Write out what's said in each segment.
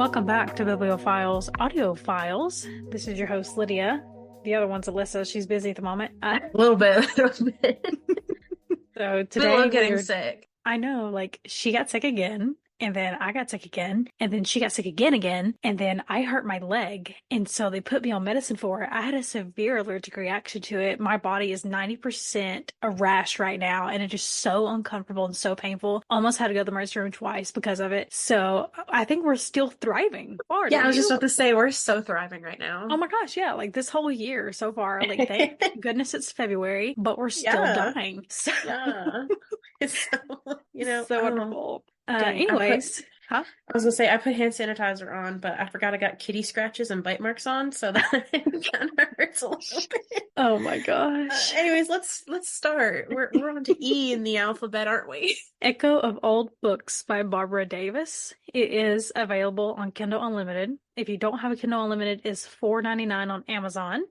Welcome back to Bibliophiles Audio Files. This is your host, Lydia. The other one's Alyssa. She's busy at the moment. A little bit. So I today love getting sick. I know, like, she got sick again, and then I got sick again, and then she got sick again, and then I hurt my leg, and so they put me on medicine for it. I had a severe allergic reaction to it. My body is 90% a rash right now, and it is so uncomfortable and so painful. Almost had to go to the emergency room twice because of it. So I think we're still thriving. Yeah, I was just about to say, we're so thriving right now. Oh my gosh, yeah, like this whole year so far, like thank goodness it's February, but we're still Yeah. dying. So Yeah. It's so, so wonderful. dang, Anyways, huh? I was gonna say I put hand sanitizer on, but I forgot I got kitty scratches and bite marks on, so that kind of hurts a little bit. Oh my gosh. Anyways, let's start. We're on to E in the alphabet, aren't we? Echo of Old Books by Barbara Davis. It is available on Kindle Unlimited. If you don't have a Kindle Unlimited, it's $4.99 on Amazon.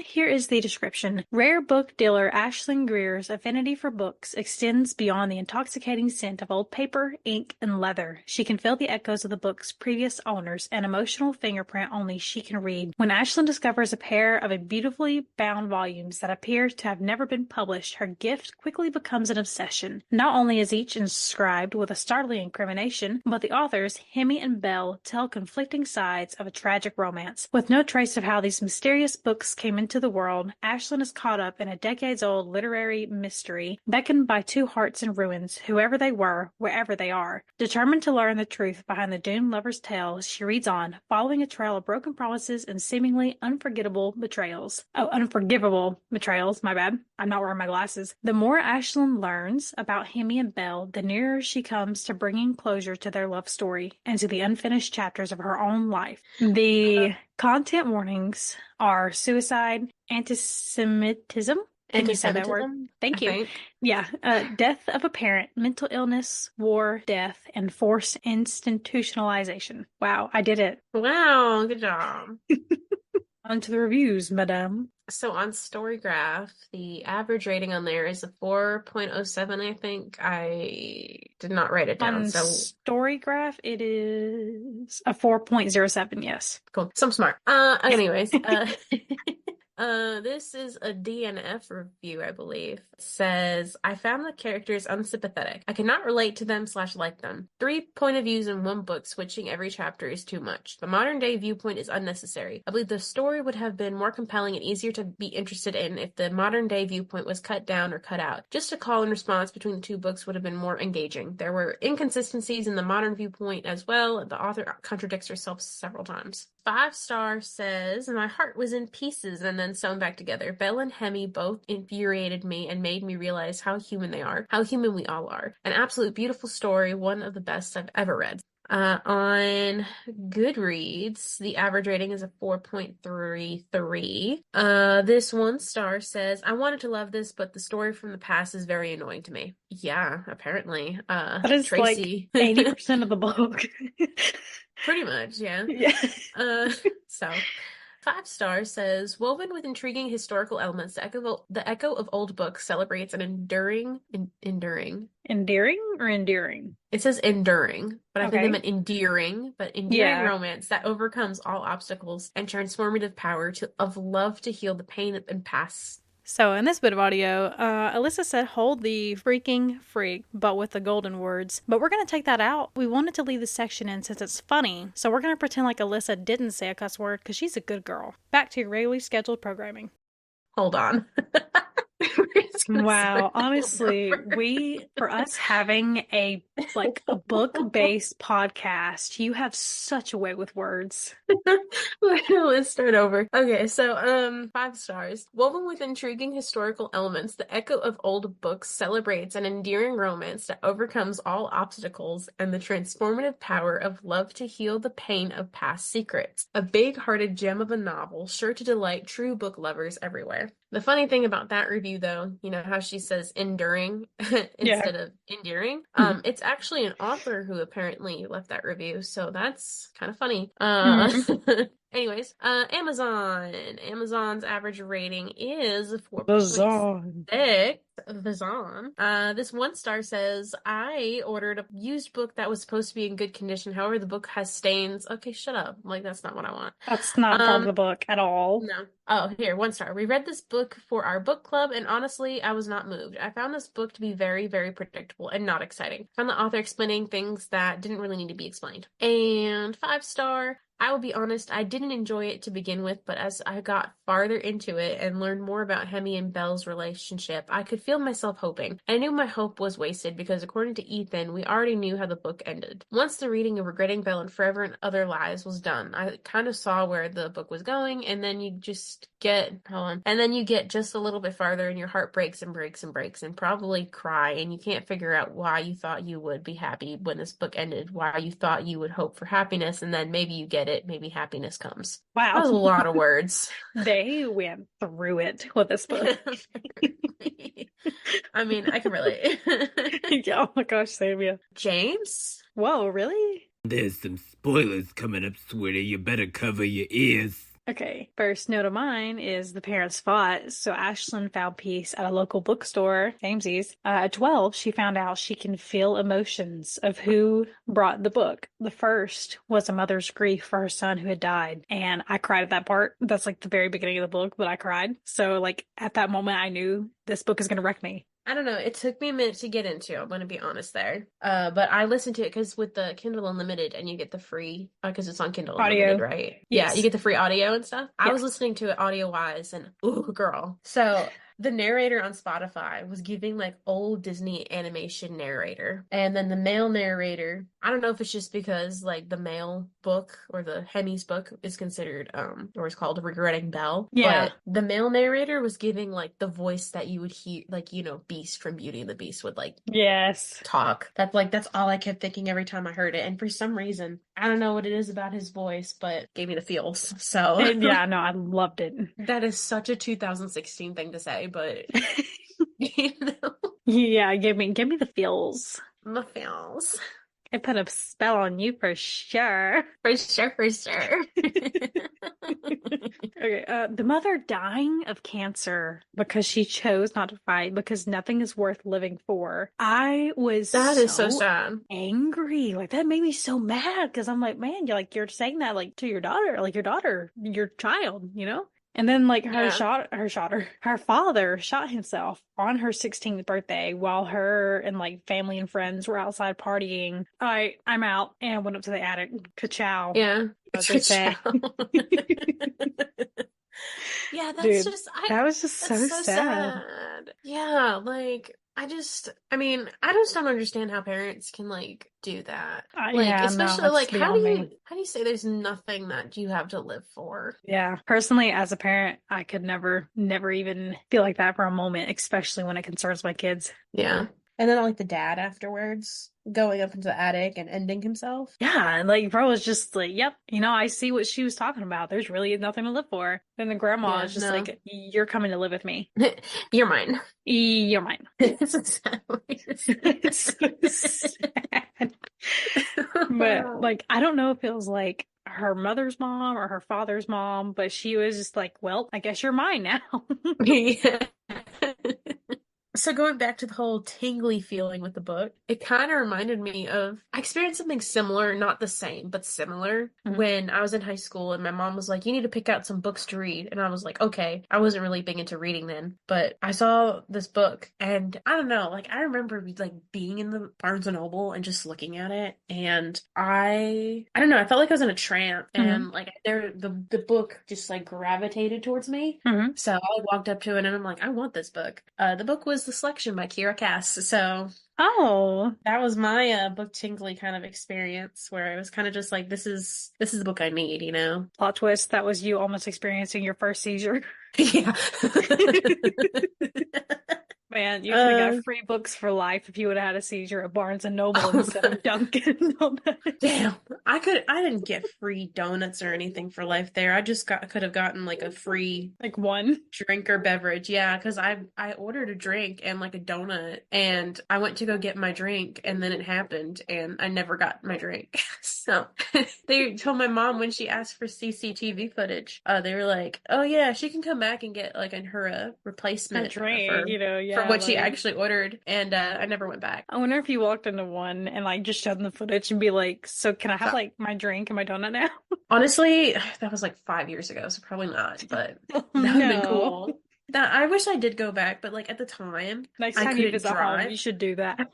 Here is the description. Rare book dealer Ashlyn Greer's affinity for books extends beyond the intoxicating scent of old paper, ink, and leather. She can feel the echoes of the book's previous owners, an emotional fingerprint only she can read. When Ashlyn discovers a pair of beautifully bound volumes that appear to have never been published, her gift quickly becomes an obsession. Not only is each inscribed with a startling incrimination, but the authors, Hemi and Bell, tell conflicting sides of a tragic romance. With no trace of how these mysterious books came into the world, Ashlyn is caught up in a decades-old literary mystery, beckoned by two hearts in ruins, whoever they were, wherever they are. Determined to learn the truth behind the doomed lover's tale, she reads on, following a trail of broken promises and seemingly unforgivable betrayals. Oh, unforgivable betrayals, my bad. I'm not wearing my glasses. The more Ashlyn learns about Hemi and Belle, the nearer she comes to bringing closure to their love story and to the unfinished chapters of her own life. The content warnings are suicide, anti-Semitism. Can you say that word? Thank you. Yeah. Death of a parent, mental illness, war, death, and forced institutionalization. Wow, I did it. Wow, good job. On to the reviews, madame. So on Storygraph, the average rating on there is a 4.07, I think. I did not write it down. On Storygraph, it is a 4.07, yes. Cool. So I'm smart. Anyways, this is a DNF review, I believe. It says, I found the characters unsympathetic. I cannot relate to them / like them. 3 point of views in one book, switching every chapter is too much. The modern day viewpoint is unnecessary. I believe the story would have been more compelling and easier to be interested in if the modern day viewpoint was cut down or cut out. Just a call and response between the two books would have been more engaging. There were inconsistencies in the modern viewpoint as well. The author contradicts herself several times. 5-star says, my heart was in pieces and then sewn back together. Belle and Hemi both infuriated me and made me realize how human they are, how human we all are. An absolute beautiful story, one of the best I've ever read. On Goodreads, the average rating is a 4.33. This 1-star says, I wanted to love this, but the story from the past is very annoying to me. Yeah, apparently. That is Tracy. like 80% of the book. Pretty much, yeah. Yeah. So 5-star says, woven with intriguing historical elements, the echo of old books celebrates an enduring. Endearing or endearing? It says enduring, but I think Okay. they meant endearing, but endearing romance that overcomes all obstacles and transformative power of love to heal the pain and past. So in this bit of audio, Alyssa said, hold the freaking freak, but with the golden words. But we're going to take that out. We wanted to leave this section in since it's funny. So we're going to pretend like Alyssa didn't say a cuss word because she's a good girl. Back to your regularly scheduled programming. Hold on. Wow, honestly, for us having a book-based podcast, you have such a way with words. Let's start over. Okay, so 5 stars. Woven with intriguing historical elements, the echo of old books celebrates an endearing romance that overcomes all obstacles and the transformative power of love to heal the pain of past secrets. A big-hearted gem of a novel, sure to delight true book lovers everywhere. The funny thing about that review, though, you know how she says enduring instead of endearing? It's actually an author who apparently left that review, so that's kind of funny. Anyways, Amazon. Amazon's average rating is The 4.6. This one star says, I ordered a used book that was supposed to be in good condition. However, the book has stains. Okay, shut up. Like, that's not what I want. That's not part of the book at all. No. Oh, here, 1 star. We read this book for our book club, and honestly, I was not moved. I found this book to be very, very predictable and not exciting. I found the author explaining things that didn't really need to be explained. And 5 star. I will be honest, I didn't enjoy it to begin with, but as I got farther into it and learned more about Hemi and Belle's relationship, I could feel myself hoping. I knew my hope was wasted because according to Ethan, we already knew how the book ended. Once the reading of Regretting Belle and Forever and Other Lies was done, I kind of saw where the book was going, and then you just get, just a little bit farther and your heart breaks and breaks and breaks and probably cry, and you can't figure out why you thought you would be happy when this book ended, why you thought you would hope for happiness, and then maybe you get it. Maybe happiness comes. Wow. That was a lot of words. They went through it with this book. I mean, I can relate. Yeah, oh my gosh, Samia. James? Whoa, really? There's some spoilers coming up, sweetie. You better cover your ears. Okay, first note of mine is the parents fought, so Ashlyn found peace at a local bookstore, Jamesy's. At 12, she found out she can feel emotions of who brought the book. The first was a mother's grief for her son who had died, and I cried at that part. That's like the very beginning of the book, but I cried. So like at that moment, I knew this book is going to wreck me. I don't know. It took me a minute to get into. I'm going to be honest there. But I listened to it because with the Kindle Unlimited and you get the free, because it's on Kindle Audio. Unlimited, right? Yes. Yeah, you get the free audio and stuff. Yeah. I was listening to it audio-wise and, ooh, girl. So the narrator on Spotify was giving like old Disney animation narrator. And then the male narrator, I don't know if it's just because like the male book or the Hemi's book is considered, or it's called Regretting Belle. Yeah. But the male narrator was giving like the voice that you would hear, like, you know, Beast from Beauty and the Beast would like Yes. talk. That's all I kept thinking every time I heard it. And for some reason, I don't know what it is about his voice, but gave me the feels. So Yeah, no, I loved it. that is such a 2016 thing to say, but you know, Yeah, give me the feels. the feels. I put a spell on you for sure. For sure. Okay, the mother dying of cancer because she chose not to fight because nothing is worth living for. I was That is so sad. angry. Like that made me so mad because I'm like, man, you're saying that like to your daughter, your child, you know? And then like her father shot himself on her 16th birthday while her and like family and friends were outside partying. I'm out and went up to the attic. Ka-chow. Yeah. As they say. Yeah, that's Dude, just that was just so sad. Yeah, like I just don't understand how parents can like do that. Like Yeah, no, especially that's like how beyond do me. you say there's nothing that you have to live for? Yeah. Personally, as a parent, I could never even feel like that for a moment, especially when it concerns my kids. Yeah. And then like the dad afterwards going up into the attic and ending himself. Yeah, and like bro was just like, yep, I see what she was talking about. There's really nothing to live for. Then the grandma is just like, you're coming to live with me. You're mine. You're mine. It's so sad. It's so sad. But like, I don't know if it was like her mother's mom or her father's mom, but she was just like, well, I guess you're mine now. Yeah. So going back to the whole tingly feeling with the book, it kind of reminded me of, I experienced something similar, not the same, but similar, when I was in high school and my mom was like, you need to pick out some books to read. And I was like, okay. I wasn't really big into reading then, but I saw this book and I don't know, like I remember like being in the Barnes and Noble and just looking at it. And I don't know, I felt like I was in a trance and like the book just like gravitated towards me. So I walked up to it and I'm like, I want this book. The book was The Selection by Kira Cass. So that was my book tingly kind of experience where I was kind of just like, this is the book I need, you know? Plot twist, that was you almost experiencing your first seizure. Yeah. Man, you could have got free books for life if you would have had a seizure at Barnes and Noble instead of Dunkin' Donuts. Damn, I didn't get free donuts or anything for life there. I just could have gotten like a free Like one. drink or beverage. Yeah, because I ordered a drink and like a donut, and I went to go get my drink, and then it happened, and I never got my drink. So they told my mom when she asked for CCTV footage, they were like, "Oh yeah, she can come back and get like her replacement drink, for, yeah, for what she like- actually ordered." And I never went back. I wonder if you walked into one and like just showed them the footage and be like, "So can I have like my drink and my donut now?" Honestly, that was like 5 years ago, so probably not, but that would have been cool. That I wish I did go back, but like at the time, Next I time you couldn't visit drive. home, you should do that.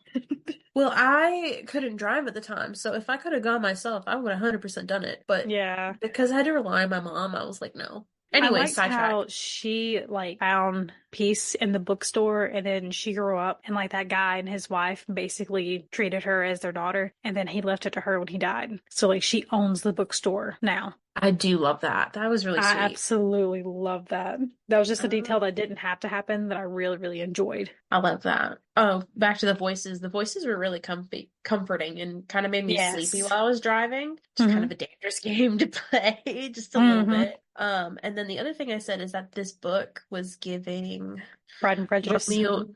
Well, I couldn't drive at the time, so if I could have gone myself, I would have 100% done it. But Yeah. because I had to rely on my mom, I was like, no. I Anyway, liked how sidetrack. she like found peace in the bookstore, and then she grew up, and like that guy and his wife basically treated her as their daughter, and then he left it to her when he died. So like she owns the bookstore now. I do love that. That was really I sweet. absolutely love that. That was just a detail that didn't have to happen that I really, really enjoyed. I love that. Oh, back to the voices. The voices were really comforting and kind of made me sleepy while I was driving. Just kind of a dangerous game to play, just a little bit. And then the other thing I said is that this book was giving Pride and Prejudice.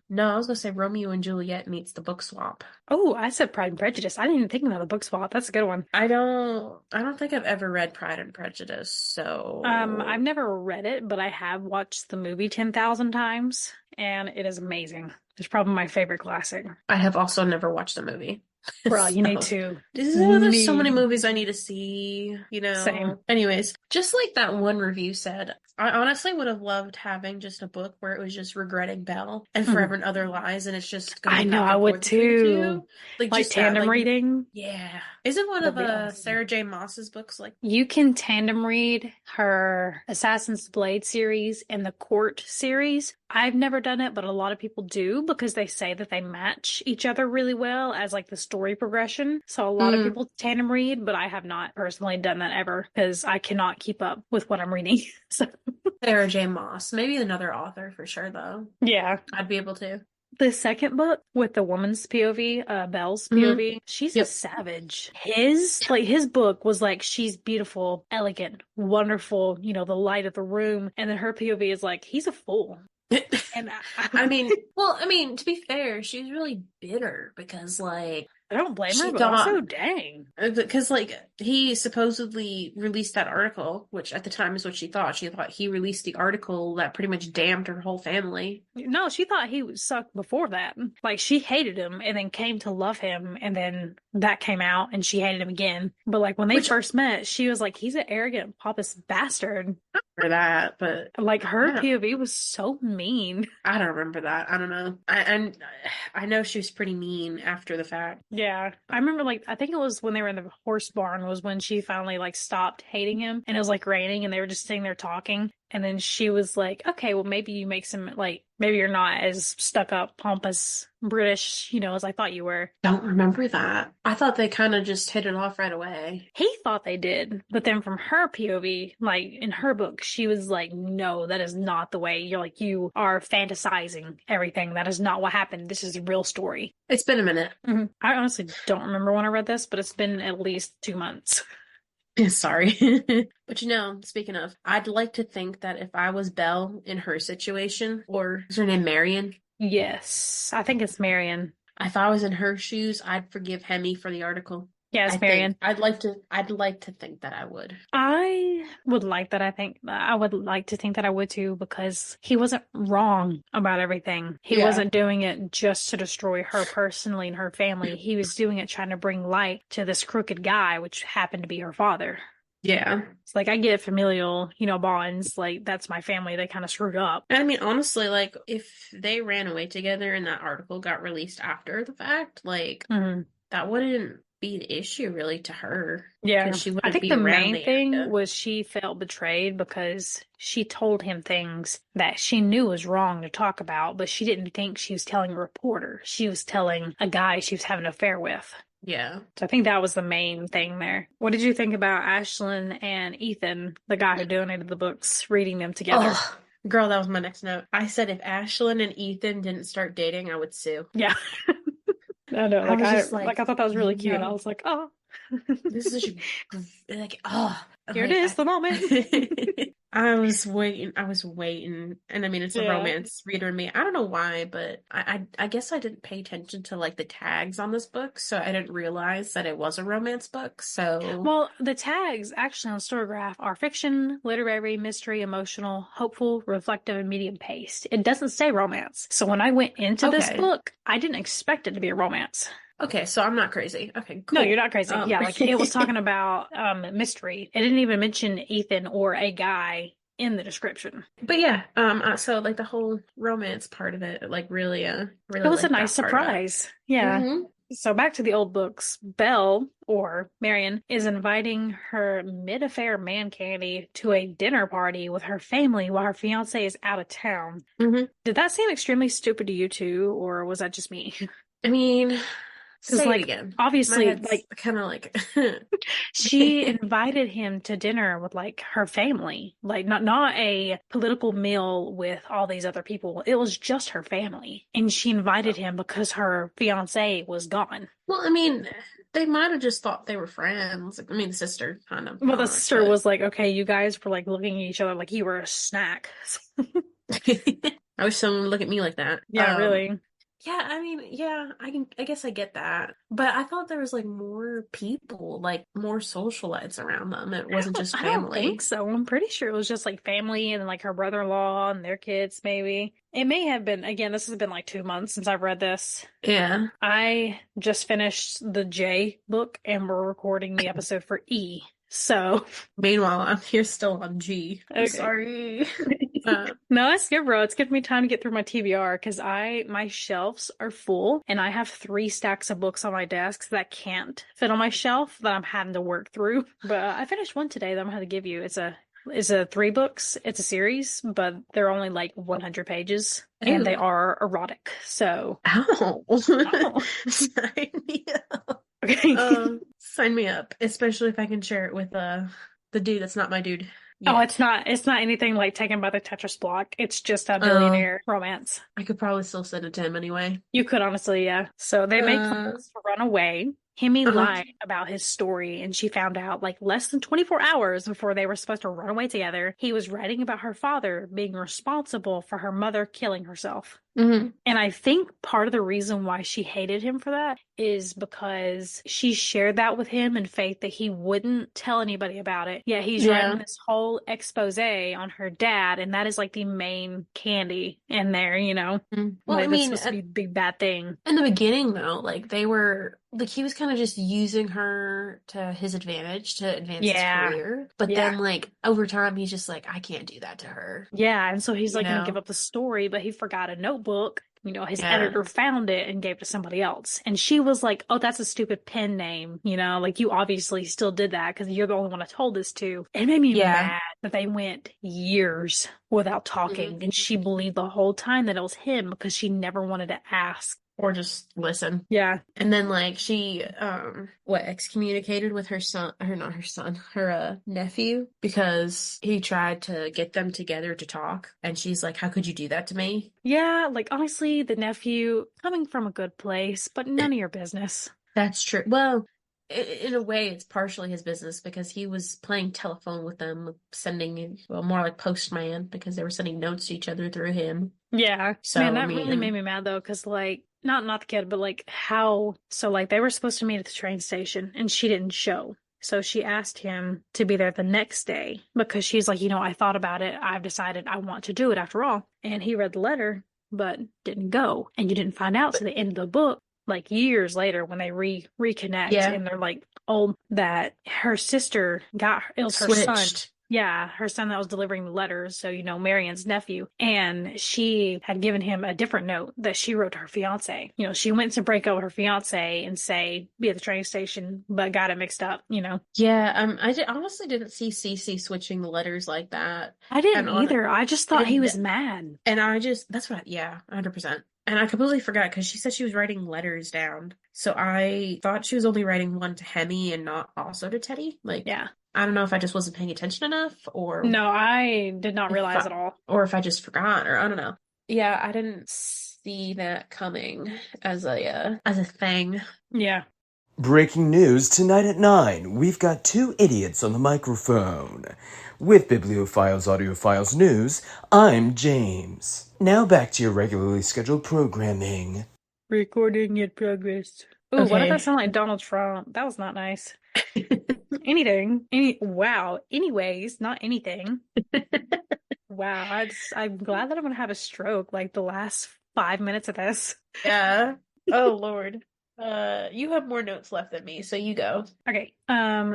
No, I was gonna say Romeo and Juliet meets the book swap. Oh, I said Pride and Prejudice. I didn't even think about the book swap. That's a good one. I don't think I've ever read Pride and Prejudice, so I've never read it, but I have watched the movie 10,000 times, and it is amazing. It's probably my favorite classic. I have also never watched the movie. Bro, you need to. There's so many movies I need to see, Same. Anyways, just like that one review said, I honestly would have loved having just a book where it was just regretting Belle and Forever and Other Lies, and it's just going I know, back and I would forth between the too. two. Like just tandem reading. Yeah. Isn't one That'd be of awesome. Sarah J. Maas's books like You can tandem read her Assassin's Blade series and the Court series. I've never done it, but a lot of people do because they say that they match each other really well as like the story progression. So a lot of people tandem read, but I have not personally done that ever because I cannot keep up with what I'm reading. So Sarah J. Maas? Maybe another author for sure, though. yeah. I'd be able to. The second book with the woman's POV, Belle's POV, she's a savage. His book was like, she's beautiful, elegant, wonderful, the light of the room. And then her POV is like, he's a fool. And I mean, to be fair, she's really bitter because, like, I don't blame her, she but also, dang. Because, like, he supposedly released that article, which at the time is what she thought. She thought he released the article that pretty much damned her whole family. No, she thought he sucked before that. Like, she hated him and then came to love him, and then that came out and she hated him again. But, like, when they first met, she was like, he's an arrogant, pompous bastard. For that, but like her POV was so mean. I don't remember that. I don't know. I know she was pretty mean after the fact. Yeah, I remember like I think it was when they were in the horse barn was when she finally like stopped hating him, and it was like raining and they were just sitting there talking, and then she was like, okay, well maybe you make some like maybe you're not as stuck up, pompous, British, as I thought you were. Don't remember that. I thought they kind of just hit it off right away. He thought they did, but then from her POV, like in her book, she was like, no, that is not the way. You are fantasizing everything. That is not what happened. This is a real story. It's been a minute. Mm-hmm. I honestly don't remember when I read this, but it's been at least 2 months. Sorry. But speaking of, I'd like to think that if I was Belle in her situation, or is her name Marion? Yes, I think it's Marion. If I was in her shoes, I'd forgive Hemi for the article. Yeah, it's Marion. I'd like to think that I would. I would like that. I would like to think that I would too, because he wasn't wrong about everything. He wasn't doing it just to destroy her personally and her family. He was doing it trying to bring light to this crooked guy, which happened to be her father. Yeah. It's like, I get familial, bonds. Like, that's my family. They kind of screwed up. I mean, honestly, like, if they ran away together and that article got released after the fact, like, that wouldn't be the issue really to her. Yeah. She I think the main thing was she felt betrayed because she told him things that she knew was wrong to talk about, but she didn't think she was telling a reporter. She was telling a guy she was having an affair with. Yeah. So I think that was the main thing there. What did you think about Ashlyn and Ethan, the guy who donated the books, reading them together? Oh, Girl, that was my next note. I said if Ashlyn and Ethan didn't start dating, I would sue. Yeah. I know, I was just I thought that was really cute. I no, was like, oh. this is such a, like, oh, Here it is, the moment. I was waiting. And I mean, it's a Yeah. romance reader in me. I don't know why, but I guess I didn't pay attention to like the tags on this book, so I didn't realize that it was a romance book. So, Well, the tags actually on Storygraph are fiction, literary, mystery, emotional, hopeful, reflective, and medium paced. It doesn't say romance. So when I went into this okay. book, I didn't expect it to be a romance. Okay, so I'm not crazy. Okay, No, cool. you're not crazy. Yeah, like it was talking about mystery. It didn't even mention Ethan or a guy in the description. But yeah, so like the whole romance part of it, like really, really It was a like nice that part of it. surprise. Yeah. Mm-hmm. So back to the old books. Belle, or Marion, is inviting her mid-affair man candy to a dinner party with her family while her fiance is out of town. Mm-hmm. Did that seem extremely stupid to you too, or was that just me? I mean, Because, say it like, again. obviously, My head's like, kind of like. she invited him to dinner with, like, her family. Like, not a political meal with all these other people. It was just her family. And she invited him because her fiance was gone. Well, I mean, they might have just thought they were friends. I mean, the sister kind of Well, the not, sister was like, okay, you guys were, like, looking at each other like you were a snack. I wish someone would look at me like that. Yeah, really. Yeah, I mean, yeah, I guess I get that. But I thought there was like more people, like more socialites around them. It wasn't just I don't family. think so. I'm pretty sure it was just like family and like her brother-in-law and their kids, maybe. It may have been, again, this has been like 2 months since I've read this. Yeah. I just finished the J book and we're recording the episode for E. So, Meanwhile, I'm here still on G. I'm okay. sorry. No, it's good, bro. It's giving me time to get through my TBR because my shelves are full and I have 3 stacks of books on my desk that can't fit on my shelf that I'm having to work through. But I finished one today that I'm going to give you. It's a 3 books. It's a series, but they're only like 100 pages and they are erotic. So, Ow. oh. Sign me up. Okay. Sign me up, especially if I can share it with the dude that's not my dude. Oh, Yet. it's not anything like Taken by the Tetris block. It's just a billionaire romance. I could probably still send it to him anyway. You could honestly, yeah. So they make plans to run away. Hemi lied about his story, and she found out like less than 24 hours before they were supposed to run away together. He was writing about her father being responsible for her mother killing herself. Mm-hmm. And I think part of the reason why she hated him for that is because she shared that with him in faith that he wouldn't tell anybody about it. Yet he's writing this whole expose on her dad, and that is like the main candy in there, you know? Mm-hmm. Well, like, I mean, supposed to be a big bad thing. In the beginning, though, like they were like he was kind of just using her to his advantage to advance his career. But then, like over time, he's just like, I can't do that to her. Yeah, and so he's like going to give up the story, but he forgot a notebook. You know, his editor found it and gave it to somebody else. And she was like, oh, that's a stupid pen name. You know, like you obviously still did that because you're the only one I told this to. It made me mad that they went years without talking. And she believed the whole time that it was him because she never wanted to ask. Or just listen. Yeah. And then like she excommunicated with her nephew because he tried to get them together to talk. And she's like, how could you do that to me? Yeah, like honestly, the nephew coming from a good place, but none of your business. That's true. Well, in a way, it's partially his business because he was playing telephone with them, sending, well, more like postman because they were sending notes to each other through him. Yeah. So, man, that really made me mad though, because like, not the kid, but like so like they were supposed to meet at the train station and she didn't show. So she asked him to be there the next day because she's like, you know, I thought about it. I've decided I want to do it after all. And he read the letter, but didn't go. And you didn't find out to the end of the book, like years later when they reconnect and they're like old, that her sister it was her son. Yeah, her son that was delivering the letters. So, you know, Marion's nephew. And she had given him a different note that she wrote to her fiance. You know, she went to break up with her fiance and be at the train station, but got it mixed up, you know? Yeah, I honestly didn't see Cece switching the letters like that. I didn't either. I just thought he was mad. And that's 100%. And I completely forgot because she said she was writing letters down. So I thought she was only writing one to Hemi and not also to Teddy. Like, yeah. I don't know if I just wasn't paying attention enough No, I did not realize at all. or if I just forgot, or I don't know. Yeah, I didn't see that coming as a thing. Yeah. Breaking news tonight at 9. We've got two idiots on the microphone. With Bibliophiles Audiophiles News, I'm James. Now back to your regularly scheduled programming. Recording in progress. Ooh, what did that sound like Donald Trump? That was not nice. Anything. Wow. Anyways, not anything. Wow. I'm glad that I'm gonna have a stroke like the last 5 minutes of this. Yeah. Oh, Lord. You have more notes left than me, so you go. Okay.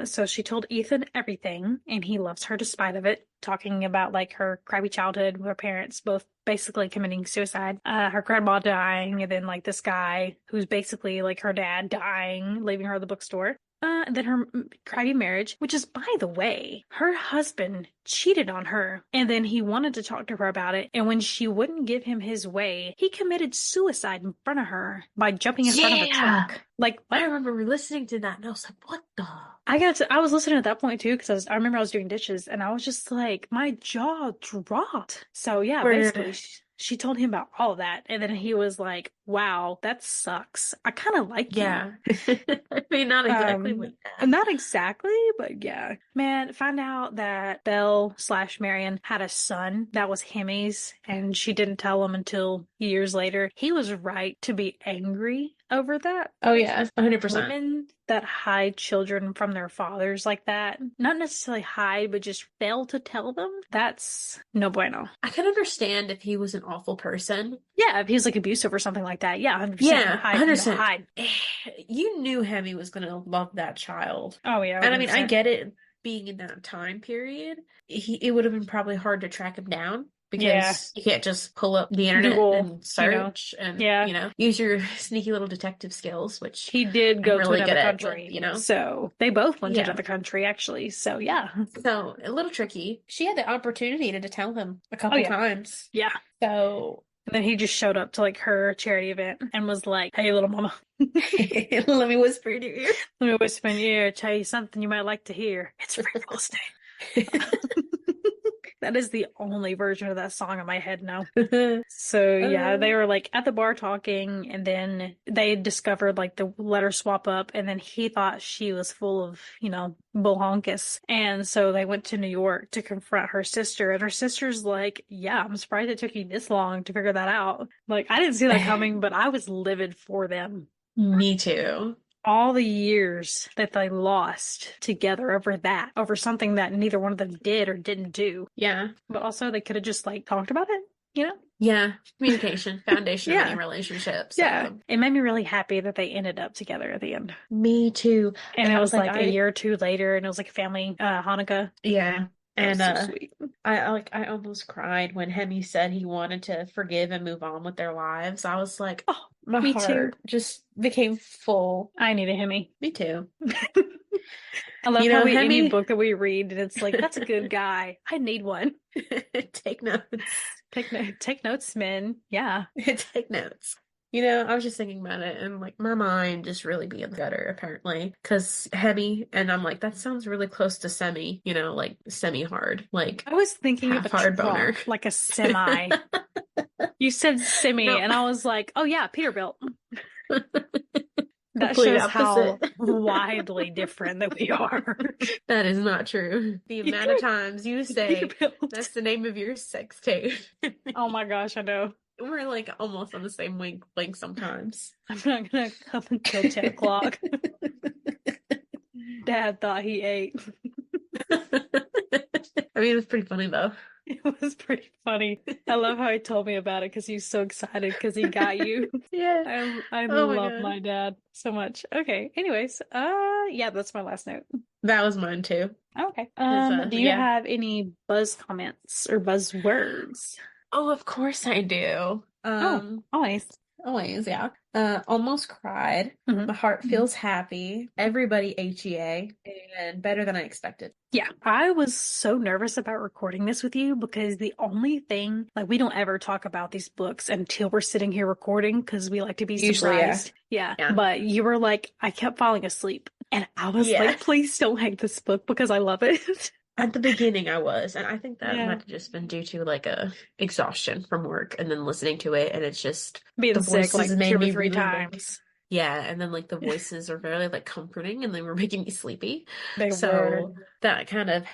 So she told Ethan everything, and he loves her despite of it, talking about like her crappy childhood with her parents both basically committing suicide, her grandma dying, and then like this guy who's basically like her dad dying, leaving her at the bookstore. And then her crappy marriage, which is, by the way, her husband cheated on her, and then he wanted to talk to her about it, and when she wouldn't give him his way, he committed suicide in front of her by jumping in front of a truck. Like, I remember listening to that, and I was like, what the? I was listening at that point too, because I remember I was doing dishes, and I was just like, my jaw dropped. So yeah, basically, she told him about all of that, and then he was like, wow, that sucks. I kind of like you. Yeah. I mean, not exactly like that. Not exactly, but yeah. Man, find out that Belle/Marion had a son that was Hemi's, and she didn't tell him until years later. He was right to be angry over that. Oh yeah, 100%. Women that hide children from their fathers like that, not necessarily hide, but just fail to tell them, that's no bueno. I can understand if he was an awful person. Yeah, if he was like abusive or something like that. Yeah, 100%. Yeah, hide, 100%. Hide. You knew Hemi was going to love that child. Oh yeah. 100%. And I mean, I get it being in that time period. It would have been probably hard to track him down. Because you can't just pull up the internet Google, and search and, use your sneaky little detective skills, which he did go really to another country, at, So they both went to another country, actually. So, yeah. So, a little tricky. She had the opportunity to tell him a couple times. Yeah. So... And then he just showed up to, like, her charity event and was like, hey, little mama. Let me whisper in your ear. Let me whisper in your ear, tell you something you might like to hear. It's free real estate. That is the only version of that song in my head now. So yeah, they were like at the bar talking, and then they discovered like the letter swap up, and then he thought she was full of, bullhonkus. And so they went to New York to confront her sister, and her sister's like, yeah, I'm surprised it took you this long to figure that out. Like, I didn't see that coming, but I was livid for them. Me too. All the years that they lost together over something that neither one of them did or didn't do. Yeah. But also they could have just like talked about it, Yeah. Communication, foundation of any relationship. So. Yeah. It made me really happy that they ended up together at the end. Me too. And it was like a year or two later, and it was like a family Hanukkah. Yeah. And so sweet. I almost cried when Hemi said he wanted to forgive and move on with their lives. I was like, oh, my heart just became full. I need a Hemi. Me too. I love how any book that we read, and it's like, that's a good guy. I need one. Take notes. Take notes, men. Yeah. Take notes. I was just thinking about it, and like my mind just really be in the gutter apparently, because Hemi, and I'm like, that sounds really close to semi, like semi-hard. Like I was thinking of a hard boner, like a semi. You said semi, and I was like, oh yeah, Peterbilt. That shows how widely different that we are. That is not true. The amount of times you say that's the name of your sex tape. Oh my gosh, I know. We're like almost on the same wavelength sometimes. I'm not gonna come until 10 o'clock. Dad thought he ate. I mean, it was pretty funny though. It was pretty funny. I love how he told me about it because he's so excited because he got you. Yeah. I love my dad so much. Okay. Anyways, yeah, that's my last note. That was mine too. Okay. Do you have any buzz comments or buzzwords? Oh, of course I do. Always. Always, yeah. Almost cried. Mm-hmm. My heart feels happy. Everybody HEA. And better than I expected. Yeah. I was so nervous about recording this with you because the only thing, like, we don't ever talk about these books until we're sitting here recording because we like to be surprised. Yeah. But you were like, I kept falling asleep. And I was Yeah. like, please don't hate this book because I love it. At the beginning I was, and I think that Yeah. might have just been due to like a exhaustion from work and then listening to it, and it's just Being the sick like voices made 2 or me 3 really like, times. yeah, and then like the voices are very like comforting and they were making me sleepy. They So were. that kind of,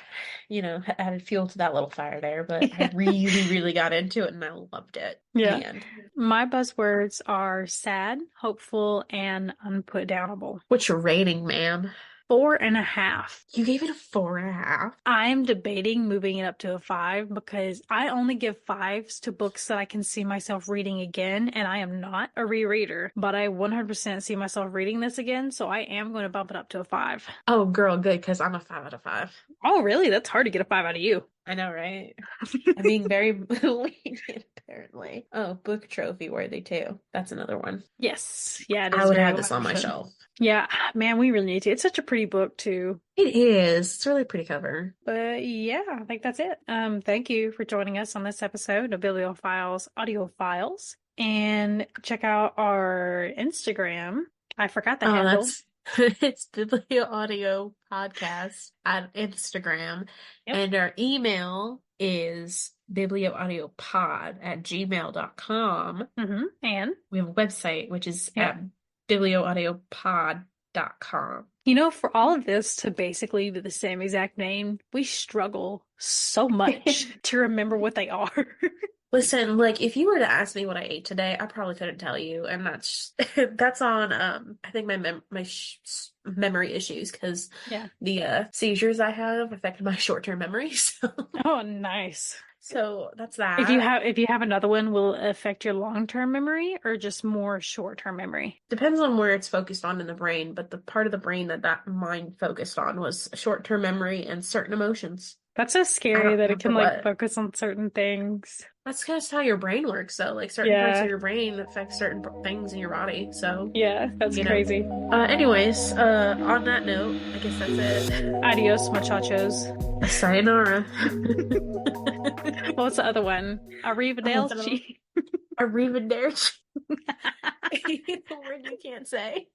added fuel to that little fire there, but I Yeah. really, really got into it and I loved it in Yeah. the end. My buzzwords are sad, hopeful, and unputdownable. What's your rating, ma'am? 4.5. You gave it a 4.5. I'm debating moving it up to a 5 because I only give 5s to books that I can see myself reading again, and I am not a rereader, but I 100% see myself reading this again, so I am going to bump it up to a 5. Oh, girl, good, because I'm a 5 out of 5. Oh, really? That's hard to get a 5 out of you. I know, right? I'm being very lenient, apparently. Oh, book trophy worthy too. That's another one. Yes. Yeah, it is I would very have this on my wonderful. shelf. Yeah, man, we really need to. It's such a pretty book too. It is. It's a really pretty cover. But yeah, I think that's it. Thank you for joining us on this episode of Bibliophiles Audio Files. And check out our Instagram. I forgot the handle. It's Biblio Audio Podcast at Instagram. Yep. And our email is biblioaudiopod@gmail.com. And we have a website, which is Yep. at biblioaudiopod.com. you know, for all of this to basically be the same exact name, we struggle so much to remember what they are. Listen, like if you were to ask me what I ate today, I probably couldn't tell you, and that's on I think my memory issues because Yeah. the seizures I have affected my short-term memory. So Oh, nice. so that's that. If you have another one, will it affect your long-term memory or just more short-term memory? Depends on where it's focused on in the brain, but the part of the brain that mind focused on was short-term memory and certain emotions. That's so scary that it can remember like what. focus on certain things. That's just how your brain works. So like certain parts Yeah. of your brain affect certain things in your body. So Yeah, that's You know. crazy. anyways, on that note, I guess that's it. Adios, muchachos. Sayonara. What's the other one? Arrivederci. Arrivederci. The word you can't say.